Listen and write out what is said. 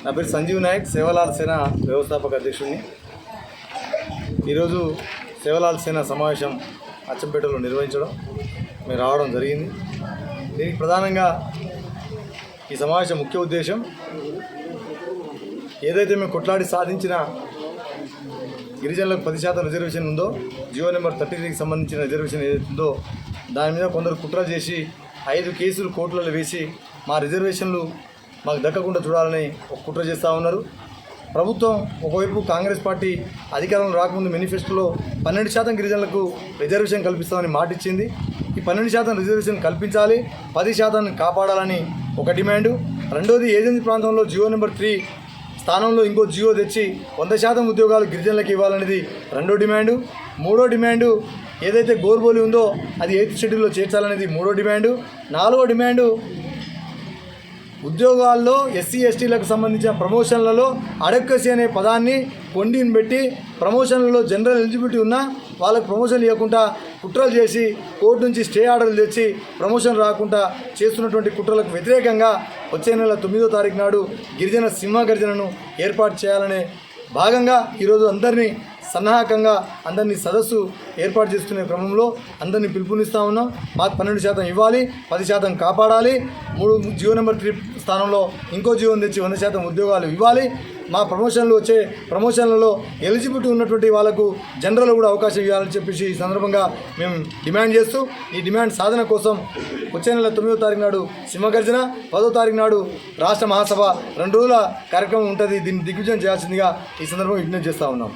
నా పేరు సంజీవ్ నాయక్, సేవలాల్ సేన వ్యవస్థాపక అధ్యక్షుడిని. ఈరోజు సేవలాల్ సేన సమావేశం అచ్చంపేటలో నిర్వహించడం మేము రావడం జరిగింది. దీనికి ప్రధానంగా ఈ సమావేశం ముఖ్య ఉద్దేశం ఏదైతే మేము కొట్లాడి సాధించిన గిరిజనులకు 10% రిజర్వేషన్ ఉందో, జియో నెంబర్ 33కి సంబంధించిన రిజర్వేషన్ ఏదైతే ఉందో దాని మీద కొందరు కుట్ర చేసి 5 కేసులు కోర్టులలో వేసి మా రిజర్వేషన్లు మాకు దక్కకుండా చూడాలని ఒక కుట్ర చేస్తూ ఉన్నారు. ప్రభుత్వం ఒకవైపు కాంగ్రెస్ పార్టీ అధికారంలో రాకముందు మేనిఫెస్టోలో 12% గిరిజనులకు రిజర్వేషన్ కల్పిస్తామని మాట ఇచ్చింది. ఈ 12% రిజర్వేషన్ కల్పించాలి, 10% కాపాడాలని ఒక డిమాండు. రెండోది, ఏజెన్సీ ప్రాంతంలో జియో నెంబర్ 3 స్థానంలో ఇంకో జియో తెచ్చి 100% ఉద్యోగాలు గిరిజనులకు ఇవ్వాలనేది రెండో డిమాండు. మూడో డిమాండు, ఏదైతే గోర్బోలి ఉందో అది 8th షెడ్యూల్లో చేర్చాలనేది మూడో డిమాండు. నాలుగో డిమాండు, ఉద్యోగాల్లో ఎస్సీ ఎస్టీలకు సంబంధించిన ప్రమోషన్లలో అడెక్వసీ అనే పదాన్ని కొండిని పెట్టి ప్రమోషన్లలో జనరల్ ఎలిజిబిలిటీ ఉన్నా వాళ్ళకు ప్రమోషన్ ఇవ్వకుండా కుట్రలు చేసి కోర్టు నుంచి స్టే ఆర్డర్లు తెచ్చి ప్రమోషన్ రాకుండా చేస్తున్నటువంటి కుట్రలకు వ్యతిరేకంగా వచ్చే నెల 9వ తారీఖు నాడు గిరిజన సింహగర్జనను ఏర్పాటు చేయాలనే భాగంగా ఈరోజు అందరినీ సన్నాహకంగా అందరినీ సదస్సు ఏర్పాటు చేసుకునే క్రమంలో అందరినీ పిలుపునిస్తూ ఉన్నాం. మాకు 12% ఇవ్వాలి, 10% కాపాడాలి, జియో నెంబర్ 3 స్థానంలో ఇంకో జియోని తెచ్చి 100% ఉద్యోగాలు ఇవ్వాలి. మా ప్రమోషన్లలో ఎలిజిబిలిటీ ఉన్నటువంటి వాళ్ళకు జనరల్ కూడా అవకాశం ఇవ్వాలని చెప్పేసి ఈ సందర్భంగా మేము డిమాండ్ చేస్తూ, ఈ డిమాండ్ సాధన కోసం వచ్చే నెల 9వ తారీఖు నాడు సింహగర్జన, 10వ తారీఖు నాడు రాష్ట్ర మహాసభ 2 రోజుల కార్యక్రమం ఉంటుంది. దీన్ని దిగ్విజయం చేయాల్సిందిగా ఈ సందర్భంగా విజ్ఞప్తి చేస్తూ ఉన్నాం.